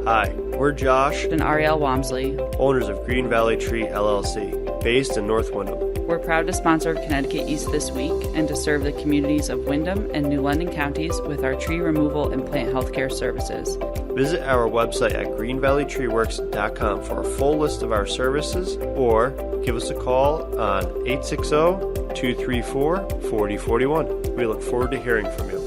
Hi, we're Josh and Ariel Walmsley, owners of Green Valley Tree LLC, based in North Windham. We're proud to sponsor Connecticut East This Week and to serve the communities of Windham and New London counties with our tree removal and plant healthcare services. Visit our website at greenvalleytreeworks.com for a full list of our services or give us a call on 860-234-4041. We look forward to hearing from you.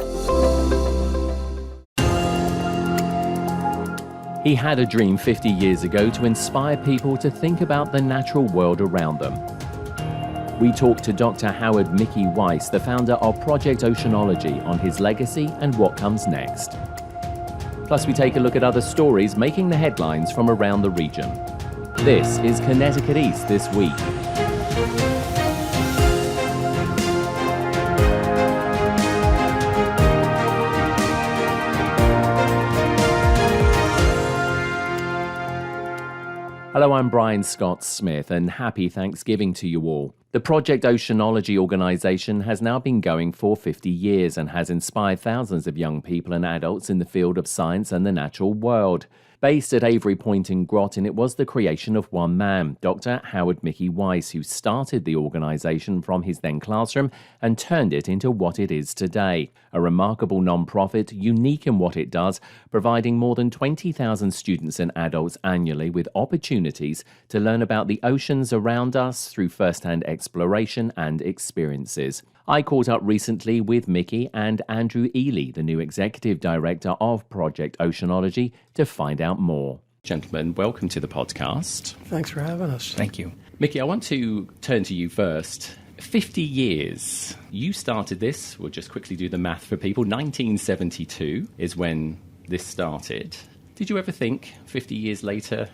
He had a dream 50 years ago to inspire people to think about the natural world around them. We talked to Doctor Howard Mickey Weiss, the founder of Project Oceanology, on his legacy and what comes next. Plus, we take a look at other stories making the headlines from around the region. This is Connecticut East This Week. Hello, I'm Brian Scott Smith, and happy Thanksgiving to you all. The Project Oceanology organization has now been going for 50 years and has inspired thousands of young people and adults in the field of science and the natural world. Based at Avery Point in Groton, it was the creation of one man, Dr. Howard Mickey Weiss, who started the organization from his then classroom and turned it into what it is today. A remarkable non-profit, unique in what it does, providing more than 20,000 students and adults annually with opportunities to learn about the oceans around us through first-hand exploration and experiences. I caught up recently with Mickey and Andrew Ely, the new executive director of Project Oceanology, to find out more. Gentlemen, welcome to the podcast. Thanks for having us. Thank you. Mickey, I want to turn to you first. 50 years. You started this. We'll just quickly do the math for people. 1972 is when this started. Did you ever think 50 years later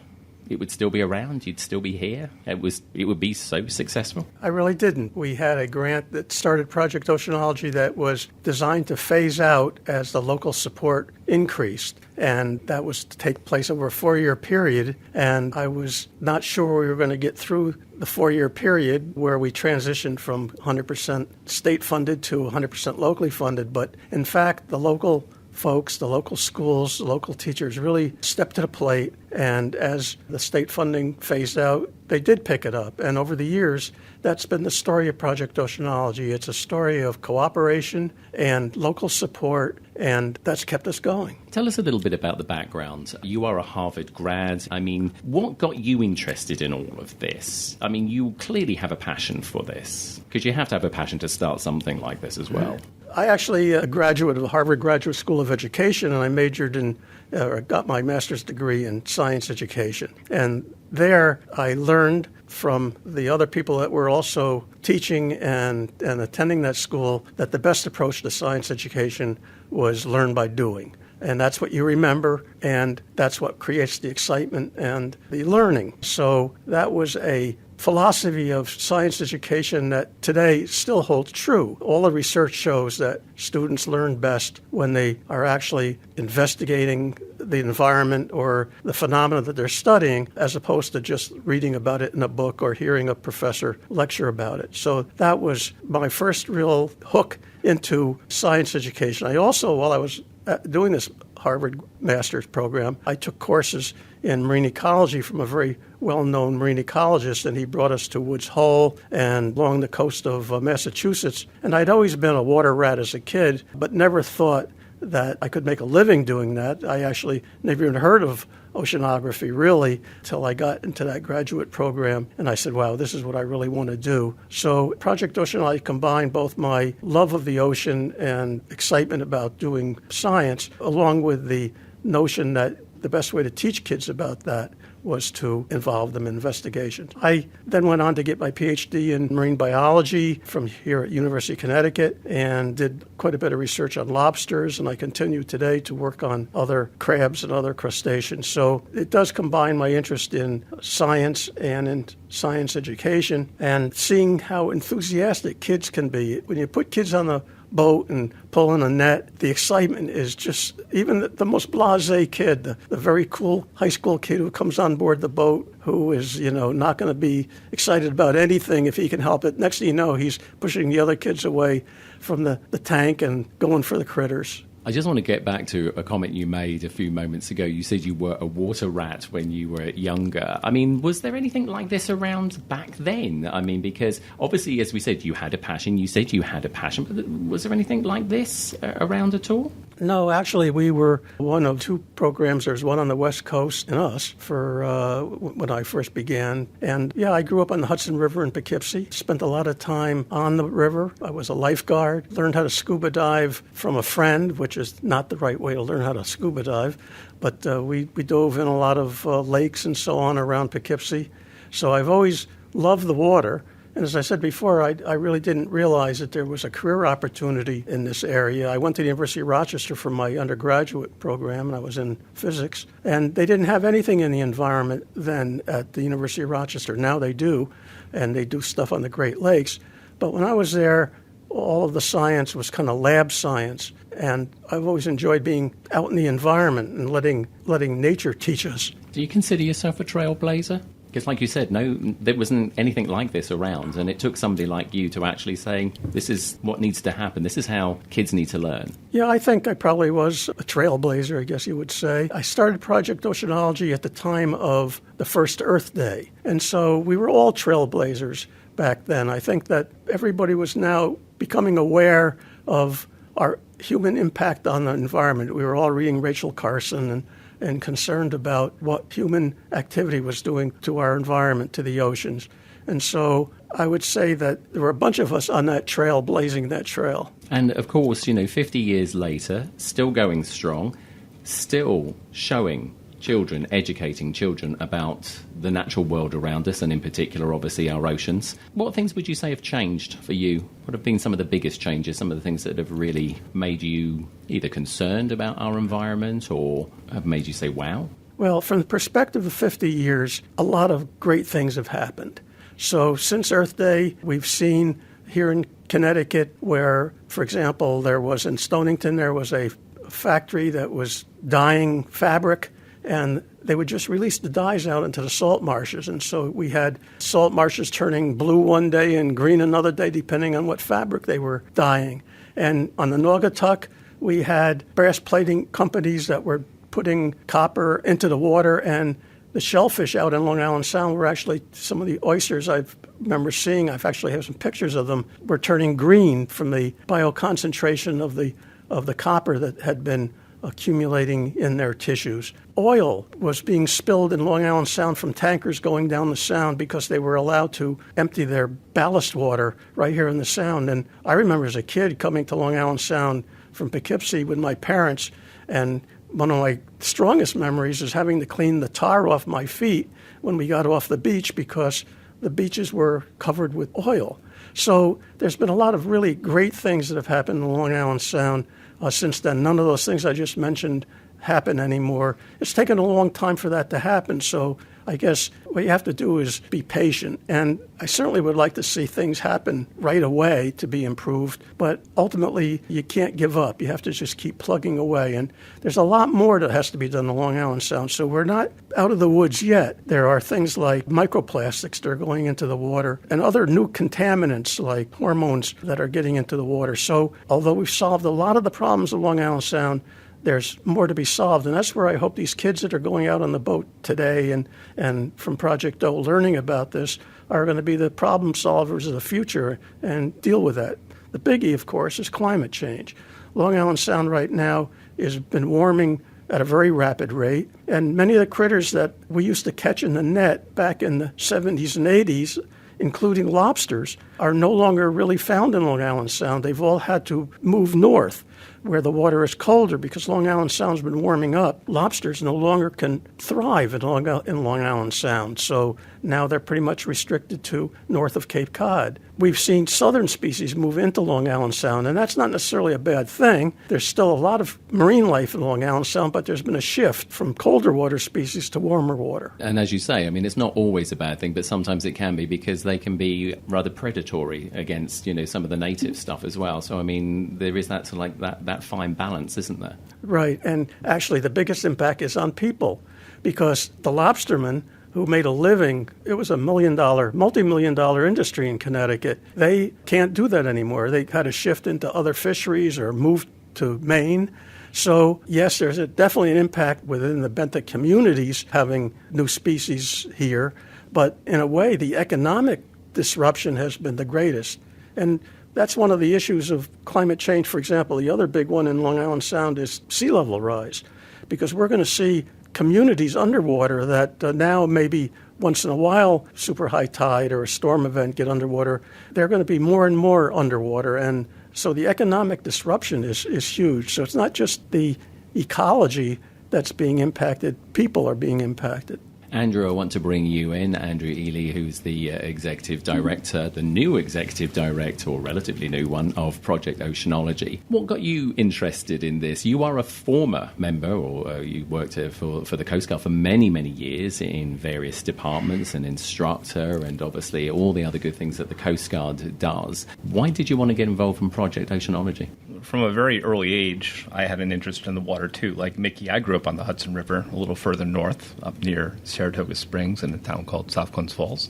it would still be around, you'd still be here? It would be so successful? I really didn't. We had a grant that started Project Oceanology that was designed to phase out as the local support increased. And that was to take place over a 4-year period. And I was not sure we were going to get through the 4-year period where we transitioned from 100% state funded to 100% locally funded. But in fact, the local folks, the local schools, the local teachers really stepped to the plate, and as the state funding phased out, they did pick it up. And over the years, that's been the story of Project Oceanology. It's a story of cooperation and local support, and that's kept us going. Tell us a little bit about the background. You are a Harvard grad. I mean, what got you interested in all of this? I mean, you clearly have a passion for this, because you have to have a passion to start something like this as well. I actually a graduate of the Harvard Graduate School of Education, and I majored in, or got my master's degree in science education. And there I learned from the other people that were also teaching and attending that school that the best approach to science education was learn by doing. And that's what you remember, and that's what creates the excitement and the learning. So that was a philosophy of science education that today still holds true. All the research shows that students learn best when they are actually investigating the environment or the phenomena that they're studying, as opposed to just reading about it in a book or hearing a professor lecture about it. So that was my first real hook into science education. I also, while I was doing this Harvard master's program, I took courses in marine ecology from a very well-known marine ecologist, and he brought us to Woods Hole and along the coast of Massachusetts. And I'd always been a water rat as a kid, but never thought that I could make a living doing that. I actually never even heard of oceanography, really, till I got into that graduate program. And I said, wow, this is what I really want to do. So Project Oceanology combined both my love of the ocean and excitement about doing science, along with the notion that the best way to teach kids about that was to involve them in investigations. I then went on to get my PhD in marine biology from here at University of Connecticut and did quite a bit of research on lobsters, and I continue today to work on other crabs and other crustaceans. So it does combine my interest in science and in science education and seeing how enthusiastic kids can be. When you put kids on the boat and pulling a net, the excitement is just, even the most blasé kid, the very cool high school kid who comes on board the boat, who is, not going to be excited about anything if he can help it. Next thing you know, he's pushing the other kids away from the tank and going for the critters. I just want to get back to a comment you made a few moments ago. You said you were a water rat when you were younger. I mean, was there anything like this around back then? I mean, because obviously, as we said, you had a passion. You said you had a passion. But was there anything like this around at all? No, actually, we were one of two programs. There's one on the West Coast and us for when I first began. And yeah, I grew up on the Hudson River in Poughkeepsie, spent a lot of time on the river. I was a lifeguard, learned how to scuba dive from a friend, which is not the right way to learn how to scuba dive. But we dove in a lot of lakes and so on around Poughkeepsie. So I've always loved the water. And as I said before, I really didn't realize that there was a career opportunity in this area. I went to the University of Rochester for my undergraduate program, and I was in physics. And they didn't have anything in the environment then at the University of Rochester. Now they do, and they do stuff on the Great Lakes. But when I was there, all of the science was kind of lab science. And I've always enjoyed being out in the environment and letting nature teach us. Do you consider yourself a trailblazer? Because like you said, no, there wasn't anything like this around, and it took somebody like you to actually say, this is what needs to happen. This is how kids need to learn. Yeah, I think I probably was a trailblazer, I guess you would say. I started Project Oceanology at the time of the first Earth Day, and so we were all trailblazers back then. I think that everybody was now becoming aware of our human impact on the environment. We were all reading Rachel Carson and concerned about what human activity was doing to our environment, to the oceans. And so I would say that there were a bunch of us on that trail, blazing that trail. And of course, 50 years later, still going strong, still showing children, educating children about the natural world around us, and in particular, obviously, our oceans. What things would you say have changed for you? What have been some of the biggest changes, some of the things that have really made you either concerned about our environment or have made you say, wow? Well, from the perspective of 50 years, a lot of great things have happened. So since Earth Day, we've seen here in Connecticut where, for example, there was in Stonington, there was a factory that was dyeing fabric, and they would just release the dyes out into the salt marshes. And so we had salt marshes turning blue one day and green another day, depending on what fabric they were dyeing. And on the Naugatuck, we had brass plating companies that were putting copper into the water, and the shellfish out in Long Island Sound were actually, some of the oysters I remember seeing, I've actually have some pictures of them, were turning green from the bioconcentration of the copper that had been accumulating in their tissues. Oil was being spilled in Long Island Sound from tankers going down the Sound because they were allowed to empty their ballast water right here in the Sound. And I remember as a kid coming to Long Island Sound from Poughkeepsie with my parents, and one of my strongest memories is having to clean the tar off my feet when we got off the beach because the beaches were covered with oil. So there's been a lot of really great things that have happened in Long Island Sound since then. None of those things I just mentioned happen anymore. It's taken a long time for that to happen, so I guess what you have to do is be patient. And I certainly would like to see things happen right away to be improved, but ultimately you can't give up. You have to just keep plugging away. And there's a lot more that has to be done in Long Island Sound, so we're not out of the woods yet. There are things like microplastics that are going into the water and other new contaminants like hormones that are getting into the water. So although we've solved a lot of the problems of Long Island Sound, there's more to be solved, and that's where I hope these kids that are going out on the boat today and from Project O learning about this are going to be the problem solvers of the future and deal with that. The biggie, of course, is climate change. Long Island Sound right now has been warming at a very rapid rate, and many of the critters that we used to catch in the net back in the 70s and 80s, including lobsters, are no longer really found in Long Island Sound. They've all had to move north where the water is colder because Long Island Sound's been warming up. Lobsters no longer can thrive in Long Island Sound, so now they're pretty much restricted to north of Cape Cod. We've seen southern species move into Long Island Sound, and that's not necessarily a bad thing. There's still a lot of marine life in Long Island Sound, but there's been a shift from colder water species to warmer water. And as you say, I mean, it's not always a bad thing, but sometimes it can be because they can be rather predatory against, some of the native stuff as well. So, I mean, there is that sort of like that fine balance, isn't there? Right, and actually the biggest impact is on people because the lobstermen who made a living, it was a multi-million-dollar industry in Connecticut. They can't do that anymore. They had to shift into other fisheries or move to Maine. So, yes, there's definitely an impact within the benthic communities having new species here, but in a way, the economic disruption has been the greatest. And that's one of the issues of climate change. For example, the other big one in Long Island Sound is sea level rise, because we're going to see communities underwater that now maybe once in a while super high tide or a storm event get underwater. They're going to be more and more underwater, and so the economic disruption is huge. So it's not just the ecology that's being impacted, people are being impacted. Andrew, I want to bring you in. Andrew Ely, who's the executive director, the new executive director, or relatively new one, of Project Oceanology. What got you interested in this? You are a former member, or you worked for the Coast Guard for many, many years in various departments, an instructor, and obviously all the other good things that the Coast Guard does. Why did you want to get involved in Project Oceanology? From a very early age, I had an interest in the water, too. Like Mickey, I grew up on the Hudson River, a little further north, up near Saratoga Springs in a town called South Glens Falls.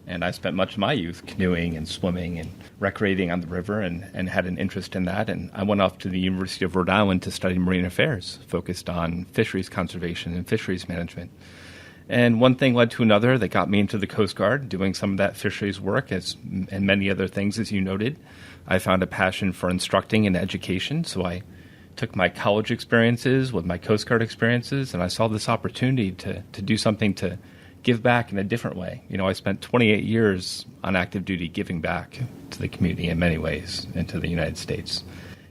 And I spent much of my youth canoeing and swimming and recreating on the river and had an interest in that. And I went off to the University of Rhode Island to study marine affairs, focused on fisheries conservation and fisheries management. And one thing led to another that got me into the Coast Guard, doing some of that fisheries work and many other things, as you noted. I found a passion for instructing and education, so I took my college experiences with my Coast Guard experiences, and I saw this opportunity to do something to give back in a different way. You know, I spent 28 years on active duty giving back to the community in many ways and to the United States.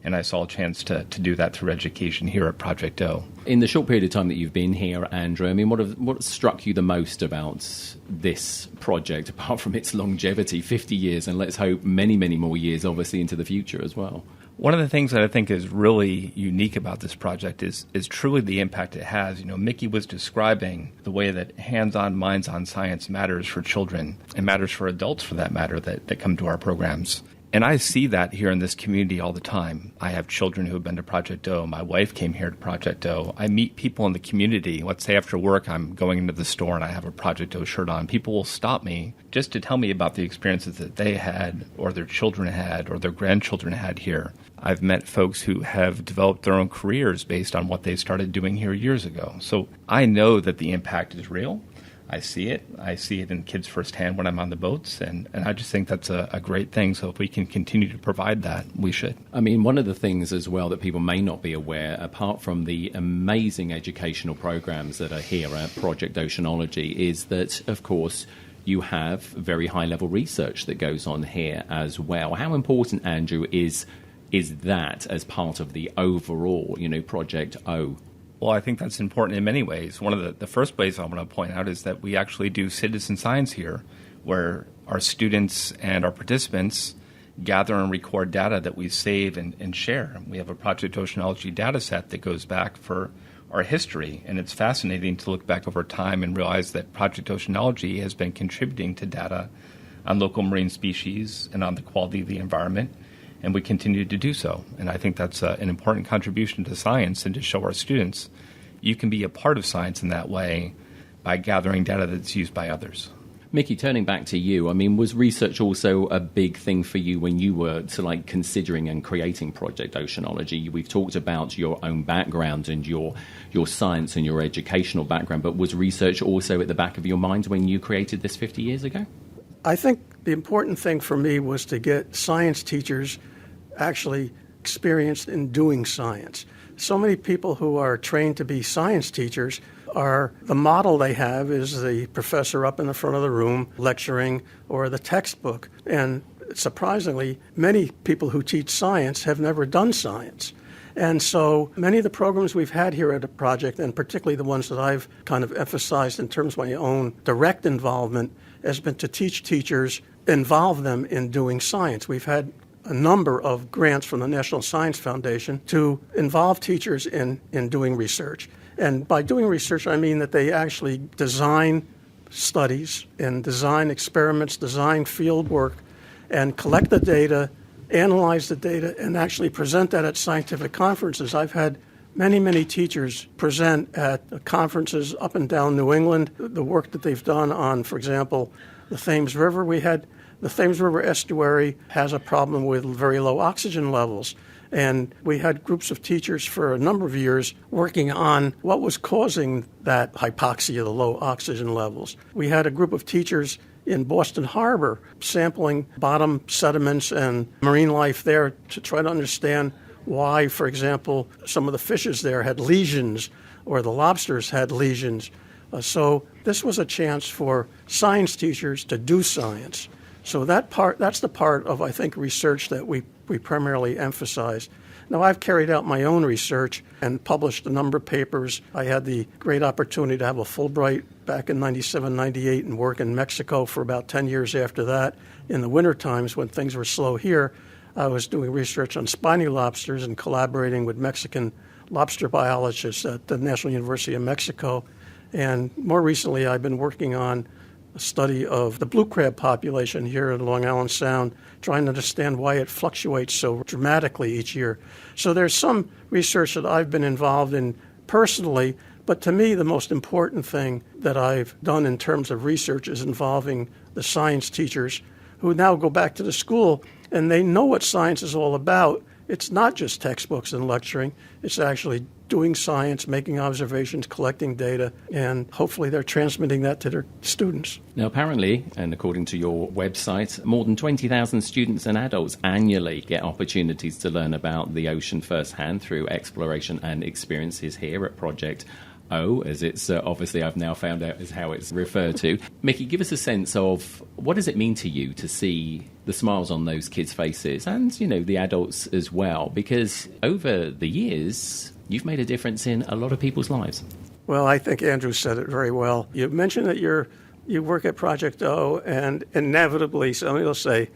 And I saw a chance to do that through education here at Project O. In the short period of time that you've been here, Andrew, I mean, what struck you the most about this project, apart from its longevity, 50 years, and let's hope many, many more years, obviously, into the future as well? One of the things that I think is really unique about this project is truly the impact it has. You know, Mickey was describing the way that hands-on, minds-on science matters for children and matters for adults, for that matter, that come to our programs. And I see that here in this community all the time. I have children who have been to Project O. My wife came here to Project O. I meet people in the community. Let's say after work I'm going into the store and I have a Project O shirt on. People will stop me just to tell me about the experiences that they had or their children had or their grandchildren had here. I've met folks who have developed their own careers based on what they started doing here years ago. So I know that the impact is real. I see it. I see it in kids firsthand when I'm on the boats, and I just think that's a great thing. So if we can continue to provide that, we should. I mean, one of the things as well that people may not be aware, apart from the amazing educational programs that are here at Project Oceanology, is that, of course, you have very high-level research that goes on here as well. How important, Andrew, is that as part of the overall, Project O? Well, I think that's important in many ways. One of the first ways I want to point out is that we actually do citizen science here, where our students and our participants gather and record data that we save and share. We have a Project Oceanology data set that goes back for our history, and it's fascinating to look back over time and realize that Project Oceanology has been contributing to data on local marine species and on the quality of the environment, and we continue to do so. And I think that's an important contribution to science and to show our students you can be a part of science in that way by gathering data that's used by others. Mickey, turning back to you, I mean, was research also a big thing for you when you were considering and creating Project Oceanology? We've talked about your own background and your science and your educational background, but was research also at the back of your mind when you created this 50 years ago? I think the important thing for me was to get science teachers actually experienced in doing science. So many people who are trained to be science teachers the model they have is the professor up in the front of the room lecturing or the textbook. And surprisingly, many people who teach science have never done science. And so many of the programs we've had here at the project, and particularly the ones that I've kind of emphasized in terms of my own direct involvement, has been to teach teachers, involve them in doing science. We've had a number of grants from the National Science Foundation to involve teachers in doing research. And by doing research, I mean that they actually design studies and design experiments, design field work, and collect the data, analyze the data, and actually present that at scientific conferences. I've had many, many teachers present at conferences up and down New England, the work that they've done on, for example, the Thames River. The Thames River estuary has a problem with very low oxygen levels. And we had groups of teachers for a number of years working on what was causing that hypoxia, the low oxygen levels. We had a group of teachers in Boston Harbor sampling bottom sediments and marine life there to try to understand why, for example, some of the fishes there had lesions or the lobsters had lesions. So this was a chance for science teachers to do science. So that's the part of, I think, research that we primarily emphasize. Now, I've carried out my own research and published a number of papers. I had the great opportunity to have a Fulbright back in 97, 98 and work in Mexico for about 10 years after that. In the winter times when things were slow here, I was doing research on spiny lobsters and collaborating with Mexican lobster biologists at the National University of Mexico. And more recently, I've been working on a study of the blue crab population here in Long Island Sound, trying to understand why it fluctuates so dramatically each year. So there's some research that I've been involved in personally, but to me the most important thing that I've done in terms of research is involving the science teachers who now go back to the school and they know what science is all about. It's not just textbooks and lecturing. It's actually doing science, making observations, collecting data, and hopefully they're transmitting that to their students. Now, apparently, and according to your website, more than 20,000 students and adults annually get opportunities to learn about the ocean firsthand through exploration and experiences here at Project O, as it's obviously I've now found out is how it's referred to. Mickey, give us a sense of what does it mean to you to see the smiles on those kids' faces and, you know, the adults as well, because over the years, you've made a difference in a lot of people's lives. Well, I think Andrew said it very well. You mentioned that you work at Project O, and inevitably somebody will say,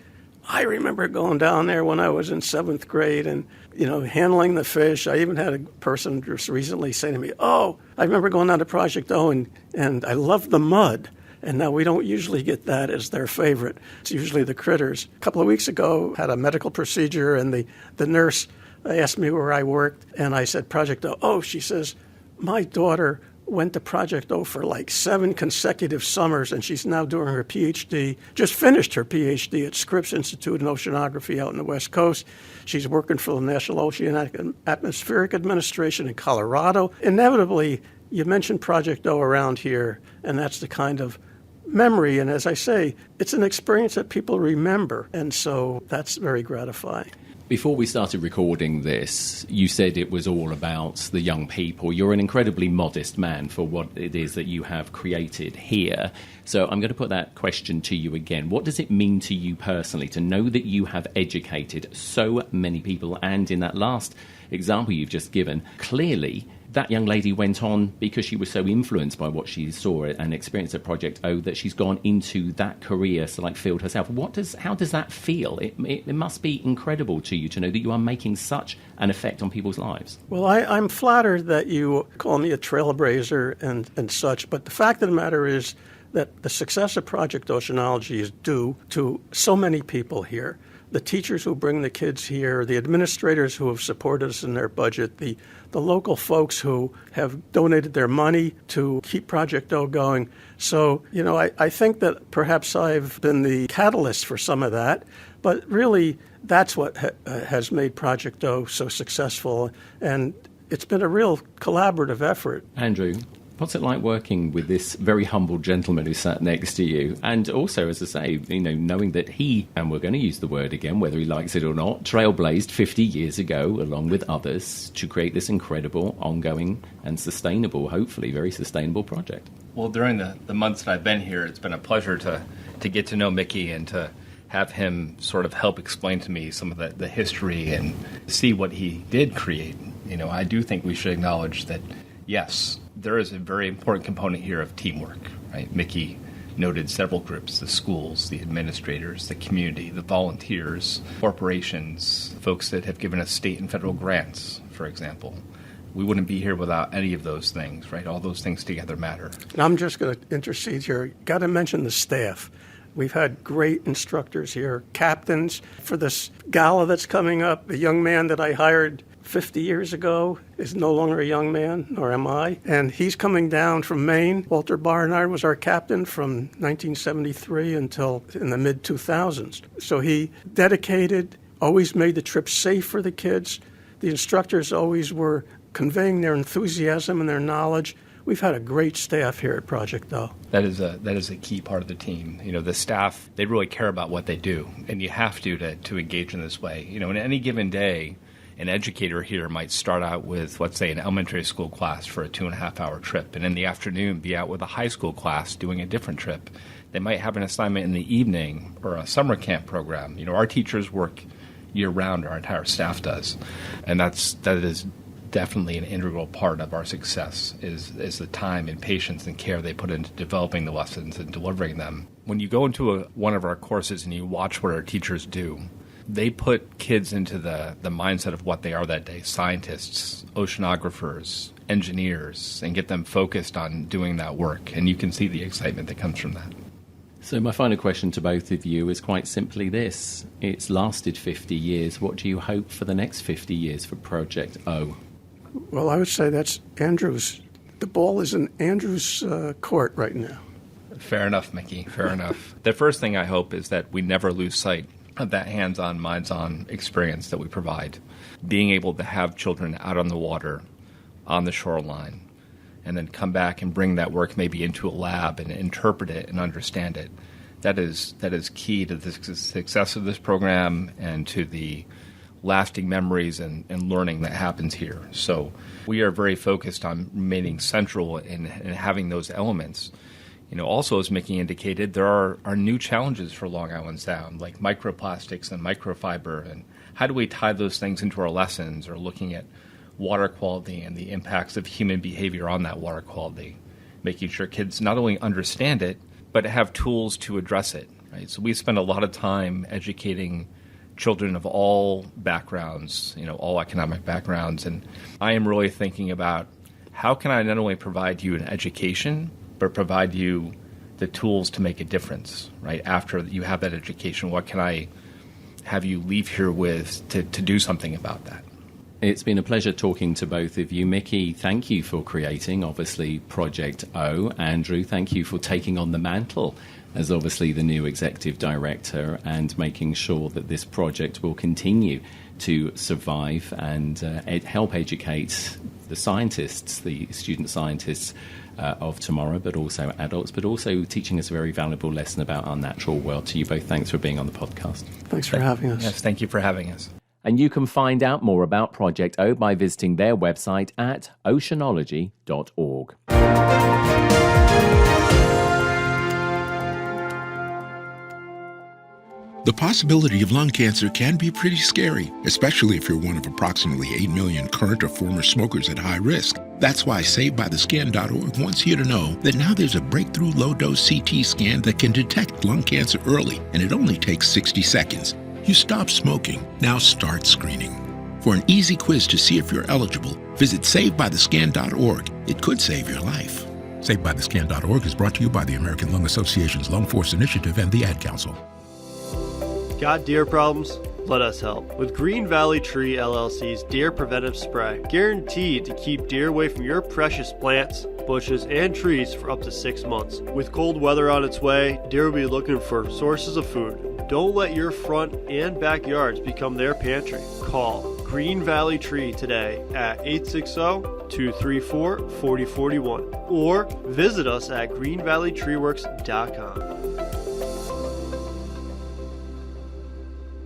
I remember going down there when I was in 7th grade and, you know, handling the fish. I even had a person just recently say to me, oh, I remember going down to Project O and I loved the mud. And now we don't usually get that as their favorite. It's usually the critters. A couple of weeks ago, had a medical procedure and the nurse asked me where I worked. And I said, Project O. Oh, she says, my daughter went to Project O for like 7 consecutive summers, and she's now doing her PhD, just finished her PhD at Scripps Institute in Oceanography out on the West Coast. She's working for the National Oceanic and Atmospheric Administration in Colorado. Inevitably, you mentioned Project O around here, and that's the kind of memory. And as I say, it's an experience that people remember, and so that's very gratifying. Before we started recording this, you said it was all about the young people. You're an incredibly modest man for what it is that you have created here. So I'm going to put that question to you again. What does it mean to you personally to know that you have educated so many people? And in that last example you've just given, clearly that young lady went on because she was so influenced by what she saw and experienced at Project O that she's gone into that career field herself. How does that feel? It must be incredible to you to know that you are making such an effect on people's lives. Well, I'm flattered that you call me a trailblazer and such, but the fact of the matter is that the success of Project Oceanology is due to so many people here. The teachers who bring the kids here, the administrators who have supported us in their budget, the local folks who have donated their money to keep Project O going. So, you know, I think that perhaps I've been the catalyst for some of that, but really that's what has made Project O so successful, and it's been a real collaborative effort. Andrew, what's it like working with this very humble gentleman who sat next to you? And also, as I say, you know, knowing that he, and we're going to use the word again, whether he likes it or not, trailblazed 50 years ago, along with others, to create this incredible, ongoing, and sustainable, hopefully very sustainable project. Well, during the months that I've been here, it's been a pleasure to get to know Mickey and to have him sort of help explain to me some of the history and see what he did create. You know, I do think we should acknowledge that, yes, there is a very important component here of teamwork, right? Mickey noted several groups, the schools, the administrators, the community, the volunteers, corporations, folks that have given us state and federal grants, for example. We wouldn't be here without any of those things, right? All those things together matter. And I'm just going to intercede here. Got to mention the staff. We've had great instructors here, captains. For this gala that's coming up, the young man that I hired 50 years ago is no longer a young man, nor am I. And he's coming down from Maine. Walter Barnard was our captain from 1973 until in the mid-2000s. So he dedicated, always made the trip safe for the kids. The instructors always were conveying their enthusiasm and their knowledge. We've had a great staff here at Project O. That is a key part of the team. The staff, they really care about what they do, and you have to engage in this way. In any given day, an educator here might start out with, let's say, an elementary school class for a 2.5-hour trip, and in the afternoon be out with a high school class doing a different trip. They might have an assignment in the evening or a summer camp program. Our teachers work year-round, our entire staff does, and that is definitely an integral part of our success is the time and patience and care they put into developing the lessons and delivering them. When you go into one of our courses and you watch what our teachers do, they put kids into the mindset of what they are that day, scientists, oceanographers, engineers, and get them focused on doing that work. And you can see the excitement that comes from that. So my final question to both of you is quite simply this. It's lasted 50 years. What do you hope for the next 50 years for Project O? Well, I would say that's Andrew's. The ball is in Andrew's court right now. Fair enough, Mickey. Fair enough. The first thing I hope is that we never lose sight of that hands-on, minds-on experience that we provide. Being able to have children out on the water, on the shoreline, and then come back and bring that work maybe into a lab and interpret it and understand it. That is key to the success of this program and to the lasting memories and learning that happens here. So we are very focused on remaining central in having those elements. Also, as Mickey indicated, there are new challenges for Long Island Sound, like microplastics and microfiber, and how do we tie those things into our lessons, or looking at water quality and the impacts of human behavior on that water quality, making sure kids not only understand it, but have tools to address it. Right? So we spend a lot of time educating children of all backgrounds, all economic backgrounds, and I am really thinking about how can I not only provide you an education, but provide you the tools to make a difference, right? After you have that education, what can I have you leave here with to do something about that? It's been a pleasure talking to both of you. Mickey, thank you for creating, obviously, Project O. Andrew, thank you for taking on the mantle as obviously the new executive director and making sure that this project will continue to survive and help educate the scientists, the student scientists of tomorrow, but also adults, but also teaching us a very valuable lesson about our natural world. To you both, thanks for being on the podcast. Thanks for having us. Yes, thank you for having us. And you can find out more about Project O by visiting their website at oceanology.org. The possibility of lung cancer can be pretty scary, especially if you're one of approximately 8 million current or former smokers at high risk. That's why SaveByTheScan.org wants you to know that now there's a breakthrough low-dose CT scan that can detect lung cancer early, and it only takes 60 seconds. You stop smoking, now start screening. For an easy quiz to see if you're eligible, visit SaveByTheScan.org. It could save your life. SaveByTheScan.org is brought to you by the American Lung Association's Lung Force Initiative and the Ad Council. Got deer problems? Let us help. With Green Valley Tree LLC's Deer Preventive Spray, guaranteed to keep deer away from your precious plants, bushes, and trees for up to 6 months. With cold weather on its way, deer will be looking for sources of food. Don't let your front and backyards become their pantry. Call Green Valley Tree today at 860-234-4041 or visit us at greenvalleytreeworks.com.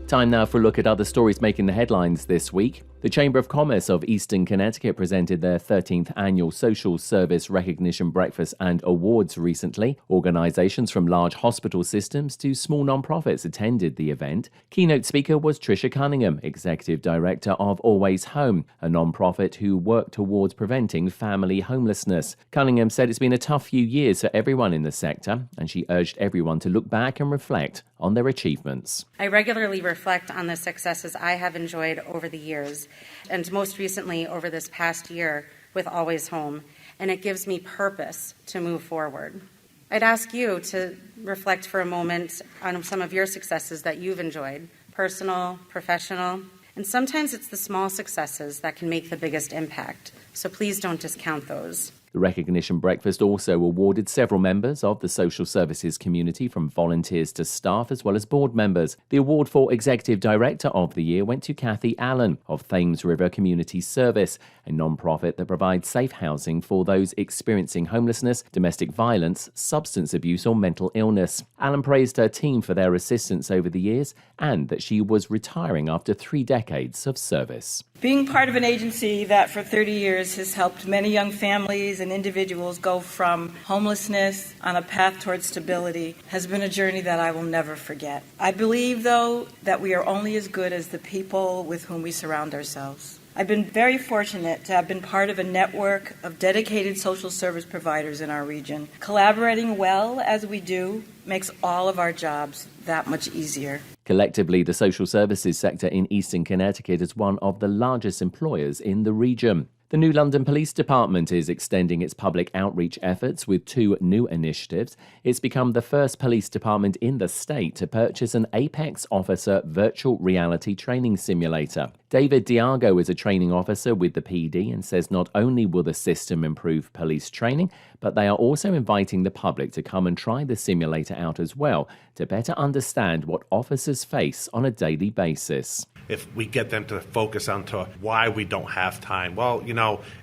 Time now for a look at other stories making the headlines this week. The Chamber of Commerce of Eastern Connecticut presented their 13th annual Social Service Recognition Breakfast and Awards recently. Organizations from large hospital systems to small nonprofits attended the event. Keynote speaker was Tricia Cunningham, Executive Director of Always Home, a nonprofit who work towards preventing family homelessness. Cunningham said it's been a tough few years for everyone in the sector, and she urged everyone to look back and reflect on their achievements. I regularly reflect on the successes I have enjoyed over the years, and most recently over this past year with Always Home, and it gives me purpose to move forward. I'd ask you to reflect for a moment on some of your successes that you've enjoyed, personal, professional, and sometimes it's the small successes that can make the biggest impact, so please don't discount those. The recognition breakfast also awarded several members of the social services community, from volunteers to staff as well as board members. The award for Executive Director of the Year went to Kathy Allen of Thames River Community Service, a non-profit that provides safe housing for those experiencing homelessness, domestic violence, substance abuse or mental illness. Allen praised her team for their assistance over the years and that she was retiring after 3 decades of service. Being part of an agency that for 30 years has helped many young families and individuals go from homelessness on a path towards stability has been a journey that I will never forget. I believe, though, that we are only as good as the people with whom we surround ourselves. I've been very fortunate to have been part of a network of dedicated social service providers in our region. Collaborating well as we do makes all of our jobs that much easier. Collectively, the social services sector in Eastern Connecticut is one of the largest employers in the region. The New London Police Department is extending its public outreach efforts with 2 new initiatives. It's become the first police department in the state to purchase an Apex Officer virtual reality training simulator. David Diago is a training officer with the PD and says not only will the system improve police training, but they are also inviting the public to come and try the simulator out as well to better understand what officers face on a daily basis. If we get them to focus onto why we don't have time, well,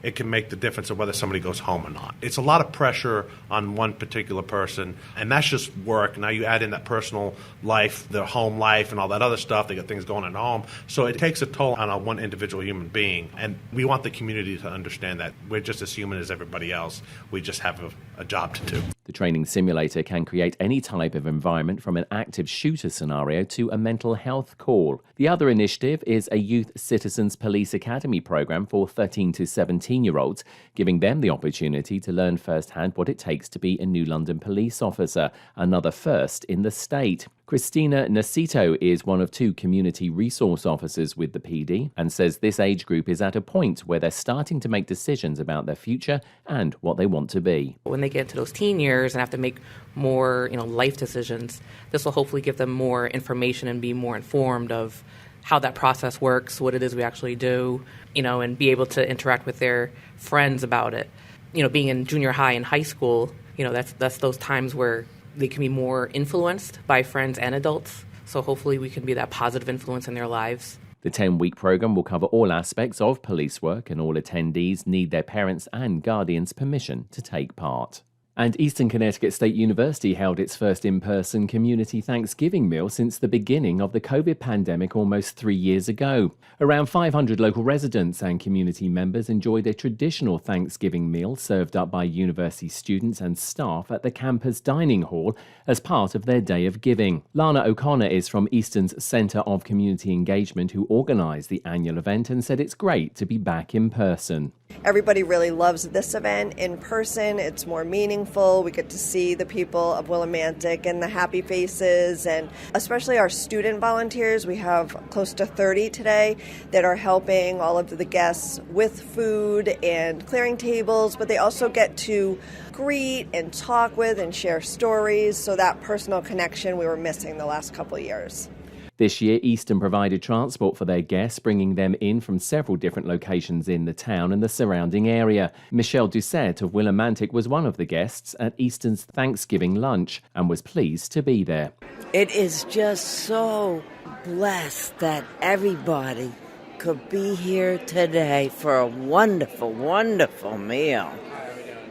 it can make the difference of whether somebody goes home or not. It's a lot of pressure on one particular person, and that's just work. Now you add in that personal life, their home life, and all that other stuff. They got things going on at home. So it takes a toll on one individual human being, and we want the community to understand that we're just as human as everybody else. We just have a job to do. The training simulator can create any type of environment, from an active shooter scenario to a mental health call. The other initiative is a Youth Citizens Police Academy program for 13 to 17-year-olds, giving them the opportunity to learn firsthand what it takes to be a New London police officer, another first in the state. Christina Nacito is one of 2 community resource officers with the PD and says this age group is at a point where they're starting to make decisions about their future and what they want to be. When they get into those teen years and have to make more, life decisions, this will hopefully give them more information and be more informed of how that process works, what it is we actually do, and be able to interact with their friends about it. Being in junior high and high school, that's those times where they can be more influenced by friends and adults. So hopefully we can be that positive influence in their lives. The 10-week program will cover all aspects of police work, and all attendees need their parents' and guardians' permission to take part. And Eastern Connecticut State University held its first in-person community Thanksgiving meal since the beginning of the COVID pandemic almost 3 years ago. Around 500 local residents and community members enjoyed a traditional Thanksgiving meal served up by university students and staff at the campus dining hall as part of their Day of Giving. Lana O'Connor is from Eastern's Center of Community Engagement, who organized the annual event and said it's great to be back in person. Everybody really loves this event in person. It's more meaningful. We get to see the people of Willimantic and the happy faces, and especially our student volunteers. We have close to 30 today that are helping all of the guests with food and clearing tables, but they also get to greet and talk with and share stories. So that personal connection we were missing the last couple of years. This year, Eastern provided transport for their guests, bringing them in from several different locations in the town and the surrounding area. Michelle Doucette of Willimantic was one of the guests at Eastern's Thanksgiving lunch and was pleased to be there. It is just so blessed that everybody could be here today for a wonderful, wonderful meal.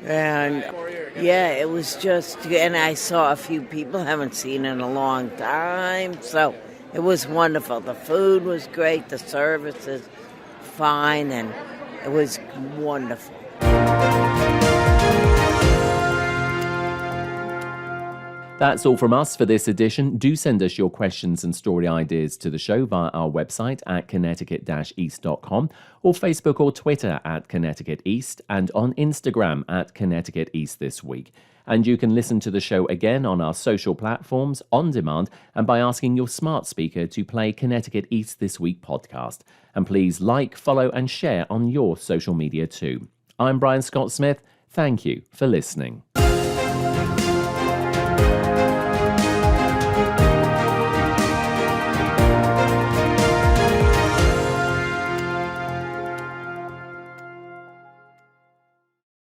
And yeah, it was just, and I saw a few people I haven't seen in a long time, so it was wonderful. The food was great, the service is fine, and it was wonderful. That's all from us for this edition. Do send us your questions and story ideas to the show via our website at connecticut-east.com or Facebook or Twitter at Connecticut East and on Instagram at Connecticut East This Week. And you can listen to the show again on our social platforms, on demand, and by asking your smart speaker to play Connecticut East This Week podcast. And please like, follow, and share on your social media too. I'm Brian Scott Smith. Thank you for listening.